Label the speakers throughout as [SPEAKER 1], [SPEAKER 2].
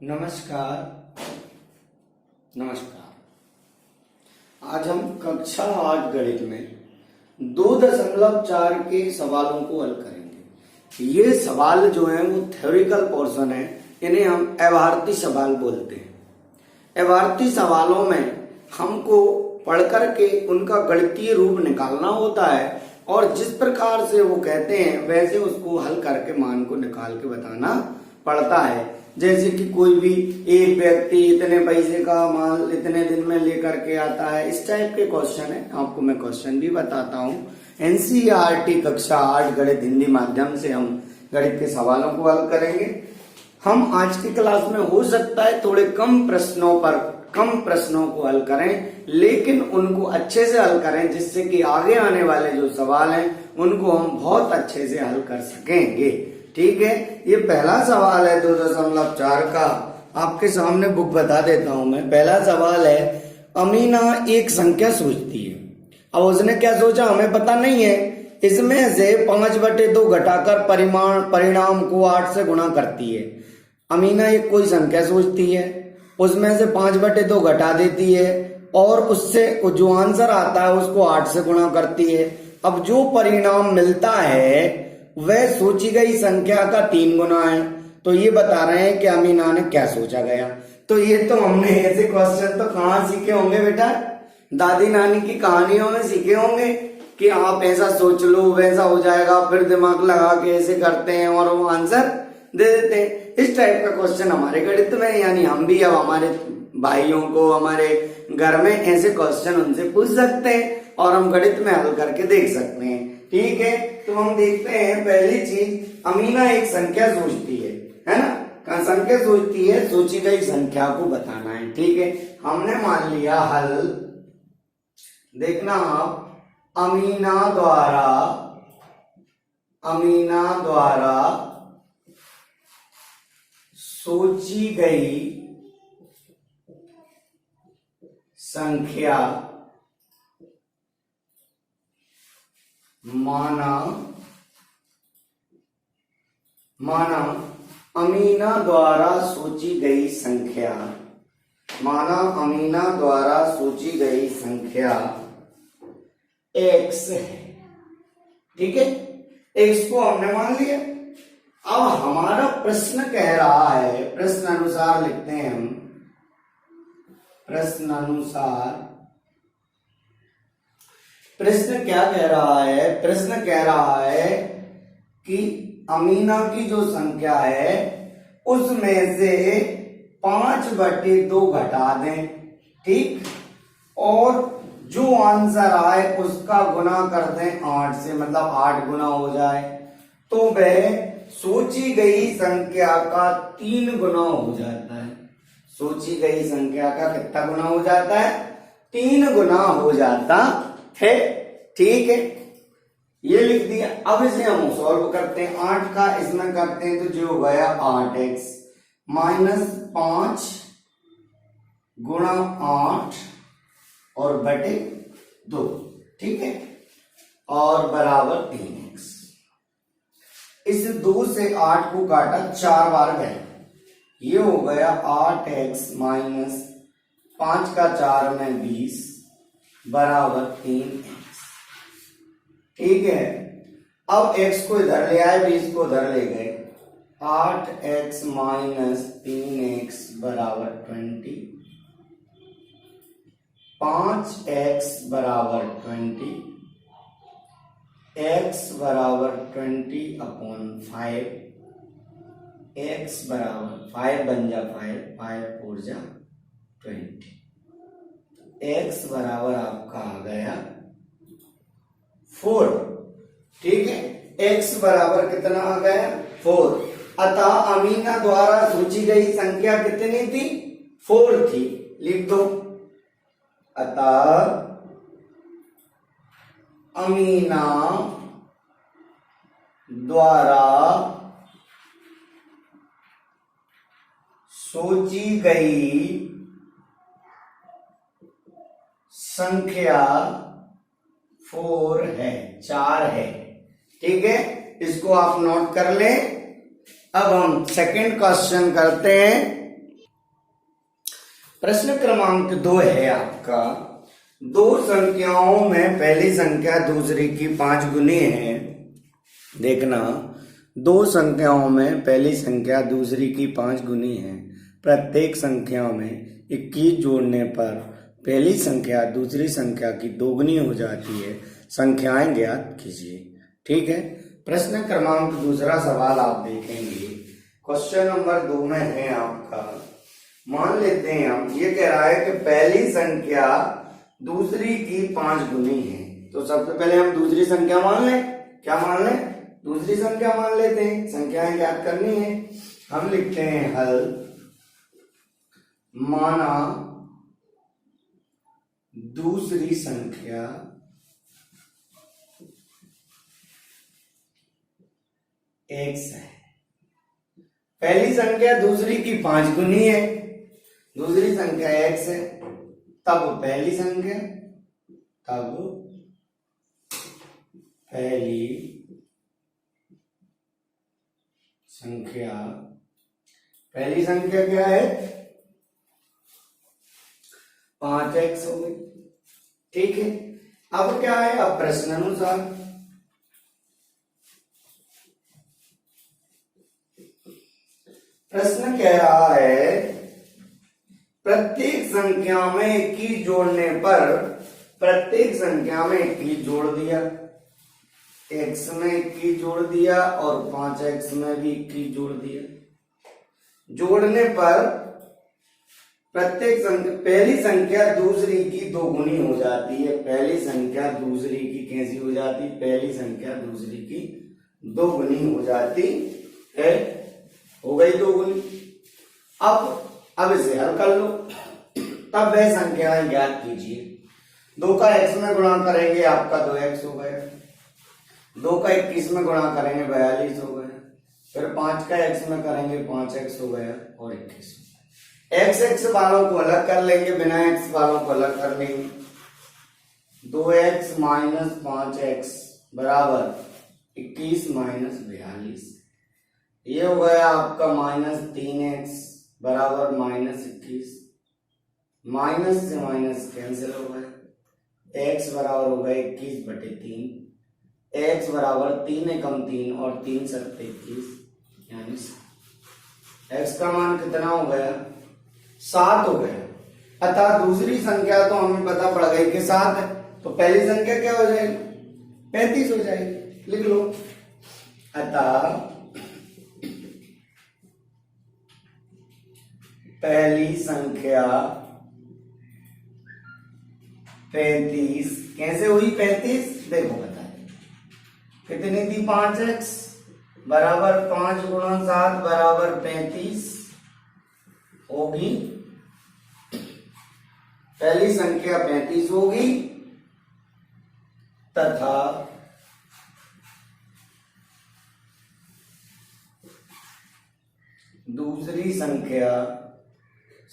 [SPEAKER 1] नमस्कार। आज हम कक्षा 8 गणित में 2.4 के सवालों को हल करेंगे। ये सवाल जो है वो थ्योरिकल पोर्शन है, इन्हें हम अभारती सवाल बोलते हैं। अभारती सवालों में हमको पढ़ करके उनका गणितीय रूप निकालना होता है और जिस प्रकार से वो कहते हैं वैसे उसको हल करके मान को निकाल के बताना पड़ता है। जैसे कि कोई भी एक व्यक्ति इतने पैसे का माल इतने दिन में लेकर के आता है, इस टाइप के क्वेश्चन है। आपको मैं क्वेश्चन भी बताता हूँ। एनसीईआरटी कक्षा 8 गणित हिंदी माध्यम से हम गणित के सवालों को हल करेंगे। हम आज की क्लास में हो सकता है थोड़े कम प्रश्नों को हल करें, लेकिन उनको अच्छे से हल करें जिससे कि आगे आने वाले जो सवाल हैं उनको हम बहुत अच्छे से हल कर सकेंगे। ठीक है, ये पहला सवाल है 2.4 का। आपके सामने बुक बता देता हूं मैं। पहला सवाल है, अमीना एक संख्या सोचती है। अब उसने क्या सोचा हमें पता नहीं है। इसमें से 5/2 घटाकर परिणाम को 8 से गुणा करती है। अमीना एक कोई संख्या सोचती है, उसमें से 5/2 घटा देती है और उससे जो आंसर आता है उसको 8 से गुणा करती है। अब जो परिणाम मिलता है वह सोची गई संख्या का 3 गुना है। तो ये बता रहे हैं कि अमीना ने क्या सोचा गया। तो ये तो हमने ऐसे क्वेश्चन तो कहाँ सीखे होंगे बेटा, दादी नानी की कहानियों में सीखे होंगे कि आप ऐसा सोच लो वैसा हो जाएगा, फिर दिमाग लगा के ऐसे करते हैं और वो आंसर दे देते हैं। इस टाइप का क्वेश्चन हमारे गणित में, यानी हम भी अब हमारे भाइयों को हमारे घर में ऐसे क्वेश्चन उनसे पूछ सकते हैं और हम गणित में हल करके देख सकते हैं। ठीक है, तो हम देखते हैं पहली चीज, अमीना एक संख्या सोचती है ना। संख्या सोचती है, सोची गई संख्या को बताना है। ठीक है, हमने मान लिया हल। देखना आप, अमीना द्वारा सोची गई संख्या माना अमीना द्वारा सोची गई संख्या x है। ठीक है, x को हमने मान लिया। अब हमारा प्रश्न कह रहा है, प्रश्न अनुसार लिखते हैं हम, प्रश्न क्या कह रहा है। प्रश्न कह रहा है कि अमीना की जो संख्या है उसमें से 5/2 घटा दें। ठीक, और जो आंसर आए उसका गुना कर दें 8 से, मतलब 8 गुना हो जाए तो वह सोची गई संख्या का 3 गुना हो जाता है। सोची गई संख्या का कितना गुना हो जाता है? 3 गुना हो जाता है। ठीक है, ये लिख दिया। अब इसे हम सॉल्व करते हैं। 8 का इसमें करते हैं तो जो हो गया 8x माइनस 5 गुणा 8 और बटे 2। ठीक है, और बराबर 3x। इस 2 से 8 को काटा 4 बार गए, ये हो गया 8x माइनस 5 का 4 में 20 बराबर 3x। ठीक है, अब x को इधर ले आए, 20 को उधर ले गए। 8x माइनस 3x बराबर 20, 5x बराबर 20, x बराबर 20/5, x बराबर 5 बन जा 5 4 जा 20। x बराबर आपका आ गया 4। ठीक है, x बराबर कितना आ गया 4। अतः अमीना द्वारा सोची गई संख्या कितनी थी? 4 थी। लिख दो, अतः अमीना द्वारा सोची गई संख्या 4 है, 4 है। ठीक है, इसको आप नोट कर लें। अब हम सेकंड क्वेश्चन करते हैं। प्रश्न क्रमांक 2 है आपका, दो संख्याओं में पहली संख्या दूसरी की 5 गुनी है। देखना, दो संख्याओं में पहली संख्या दूसरी की 5 गुनी है। प्रत्येक संख्या में 21 जोड़ने पर पहली संख्या दूसरी संख्या की दोगुनी हो जाती है। संख्याएं ज्ञात कीजिए। ठीक है, प्रश्न क्रमांक दूसरा सवाल आप देखेंगे। क्वेश्चन नंबर 2 में है आपका, मान लेते हैं हम, ये कह रहा है कि पहली संख्या दूसरी की 5 गुनी है। तो सबसे पहले हम दूसरी संख्या मान लें। क्या मान लें? दूसरी संख्या मान लेते हैं। संख्याएं ज्ञात करनी है। हम लिखते हैं हल, माना दूसरी संख्या x है। पहली संख्या दूसरी की 5 गुनी है, दूसरी संख्या x है, तब पहली संख्या क्या है? 5x हो गई। ठीक है, अब क्या है? अब प्रश्न अनुसार प्रश्न कह रहा है प्रत्येक संख्या में 21 जोड़ने पर, प्रत्येक संख्या में 21 जोड़ दिया, x में 21 जोड़ दिया और 5x में भी 21 जोड़ दिया। जोड़ने पर प्रत्येक संख्या, पहली संख्या दूसरी की दोगुनी हो जाती है। पहली संख्या दूसरी की कैसी हो जाती? पहली संख्या दूसरी की दोगुनी हो जाती है। हो गई दोगुनी। अब इसे हल कर लो, तब वह संख्याएं ज्ञात कीजिए। 2 का x में गुणा करेंगे, आपका 2x हो गया। 2 का 21 में गुणा करेंगे, 42 हो गया। फिर 5 का x में करेंगे, 5x हो गया और 21। x वालों को अलग कर लेंगे, बिना x वालों को अलग कर लेंगे। 2x माइनस 5x बराबर 21 माइनस 42। ये हो गया आपका माइनस 3x बराबर माइनस 21। माइनस से माइनस कैंसिल हो गया। x बराबर हो गया 21/3। x बराबर 3 एकम 3 और 3 सत्ते 21, यानी x का मान कितना हो गया? 7 हो गया। अतः दूसरी संख्या तो हमें पता पड़ गई कि 7 है, तो पहली संख्या क्या हो जाएगी? 35 हो जाएगी। लिख लो, अतः पहली संख्या 35 कैसे हुई? 35 देखो बताए कितनी थी? 5x बराबर 5 गुणा 7 बराबर 35 होगी। पहली संख्या 35 होगी तथा दूसरी संख्या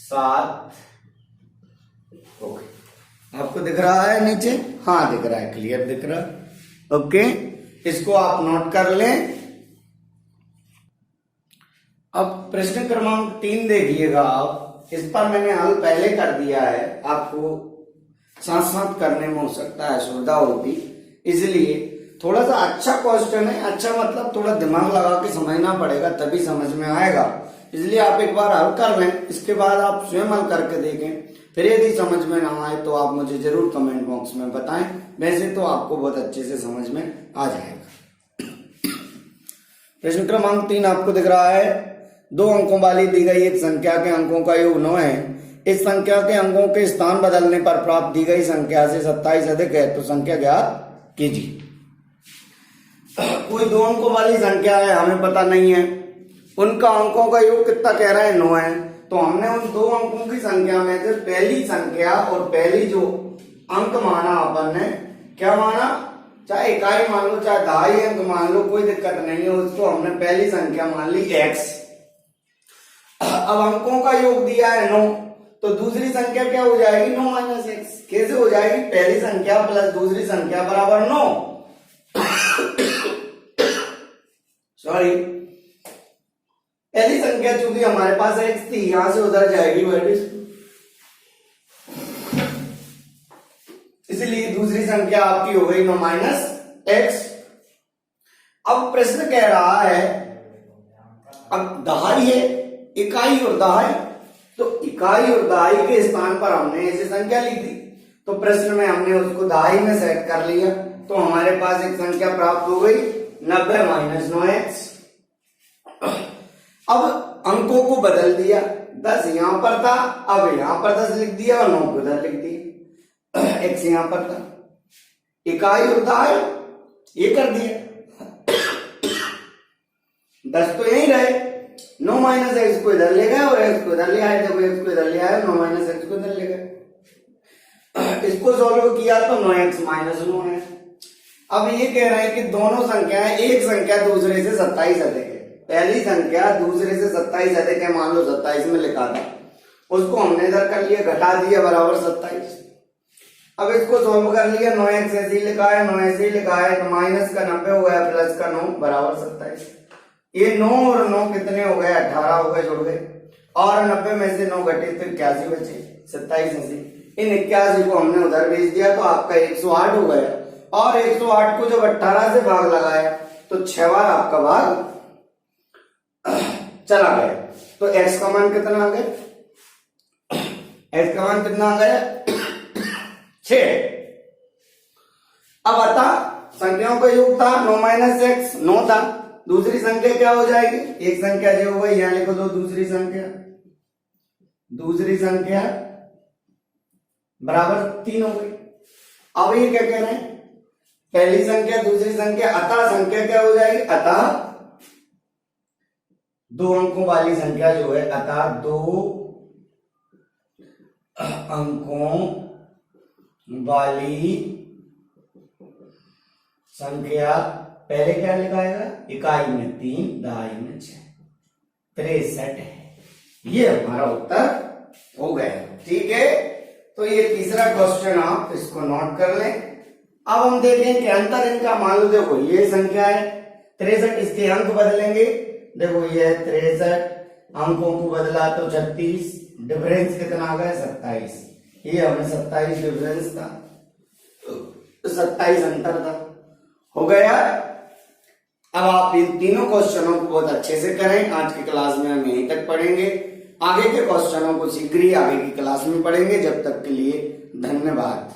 [SPEAKER 1] 7 ओके। आपको दिख रहा है नीचे? हाँ दिख रहा है, क्लियर दिख रहा है। ओके, इसको आप नोट कर लें। अब प्रश्न क्रमांक 3 देखिएगा आप। इस पर मैंने हल पहले कर दिया है, आपको साथ साथ करने में हो सकता है असुविधा होती, इसलिए थोड़ा सा अच्छा क्वेश्चन है। अच्छा मतलब थोड़ा दिमाग लगा के समझना पड़ेगा, तभी समझ में आएगा। इसलिए आप एक बार हल कर लें, इसके बाद आप स्वयं हल करके देखें। फिर यदि समझ में ना आए तो आप मुझे जरूर कमेंट बॉक्स में बताएं। वैसे तो आपको बहुत अच्छे से समझ में आ जाएगा। प्रश्न क्रमांक 3 आपको दिख रहा है। 2 अंकों वाली दी गई एक संख्या के अंकों का योग 9 है। इस संख्या के अंकों के स्थान बदलने पर प्राप्त दी गई संख्या से 27 अधिक है, तो संख्या ज्ञात कीजिए। कोई 2 अंकों वाली संख्या है, हमें पता नहीं है, उनका अंकों का योग कितना कह रहा है? 9 है। तो हमने उन 2 अंकों की संख्या में से पहली संख्या और पहली जो अंक माना, अपन ने क्या माना? चाहे इकाई मान लो, चाहे दहाई अंक मान लो, कोई दिक्कत नहीं है। उसको हमने पहली संख्या मान ली x। अब अंकों का योग दिया है 9, तो दूसरी संख्या क्या हो जाएगी? 9 माइनस x। कैसे हो जाएगी? पहली संख्या प्लस दूसरी संख्या बराबर 9। सॉरी, पहली संख्या चूंकि हमारे पास x थी, यहां से उधर जाएगी -2। इसलिए दूसरी संख्या आपकी हो गई 9 माइनस एक्स। अब प्रश्न कह रहा है, अब दहाई है, इकाई और दहाई, तो इकाई और दहाई के स्थान पर हमने ऐसी संख्या ली थी, तो प्रश्न में हमने उसको दहाई में सेट कर लिया, तो हमारे पास एक संख्या प्राप्त हो गई 90 माइनस 9x। अब अंकों को बदल दिया, 10 यहां पर था, अब यहां पर 10 लिख दिया और 9 को उधर लिख दिया, x यहां पर था, इकाई और दहाई ये कर दिया, 10 तो यही रहे, 9 माइनस एक्स को इधर ले गए और एक्स को इधर ले आए, जब एक्स को इधर ले आए 9 माइनस एक्स को इधर ले गए। इसको सॉल्व किया तो 9x माइनस 9 है। अब ये कह रहे हैं कि दोनों संख्याएं, एक संख्या दूसरे से 27 अधिक है, पहली संख्या दूसरे से 27 अधिक है, मान लो 27 में लिखा था, उसको हमने इधर कर लिया, घटा दिया बराबर 27। अब इसको सॉल्व कर लिया, 9x ऐसे ही लिखा है, 9 ऐसे ही लिखा है, तो माइनस का 90 हो गया, प्लस का 9 बराबर 27। ये 9 और 9 कितने हो गए, 18 हो गए, जुड़ गए, और 90 में से 9 घटे तो 81 बचे, 27 ऐसे। इन 81 को हमने उधर भेज दिया तो आपका 108 हो गया, और 108 को जब 18 से भाग लगाया तो 6 बार आपका भाग चला गया, तो x का मान कितना आ गया, x का मान कितना आ गया 6। अब अतः संख्याओं का योग था 9 माइनस एक्स 9 था, दूसरी संख्या क्या हो जाएगी, एक संख्या जो हो गई, यहां लिखो दो दूसरी संख्या बराबर 3 हो गई। अब ये क्या कह रहे हैं, पहली संख्या दूसरी संख्या, अतः संख्या क्या हो जाएगी, अतः 2 अंकों वाली संख्या जो है, अतः 2 अंकों वाली संख्या, पहले क्या लिखाएगा, इकाई में 3 दहाई में 6, 63 है। ये हमारा उत्तर हो गया, ठीक है। तो ये तीसरा क्वेश्चन आप इसको नोट कर लें। अब हम देखें कि अंतर इनका, मान लो देखो ये संख्या है 63, इसके अंक बदलेंगे, देखो ये है 63, अंकों को बदला तो 36, डिफरेंस कितना आ गया 27, ये हमें 27 डिफरेंस था, 27 अंतर था, हो गया। अब आप इन तीनों क्वेश्चनों को बहुत अच्छे से करें, आज की क्लास में हम यहीं तक पढ़ेंगे, आगे के क्वेश्चनों को शीघ्र ही आगे की क्लास में पढ़ेंगे। जब तक के लिए धन्यवाद।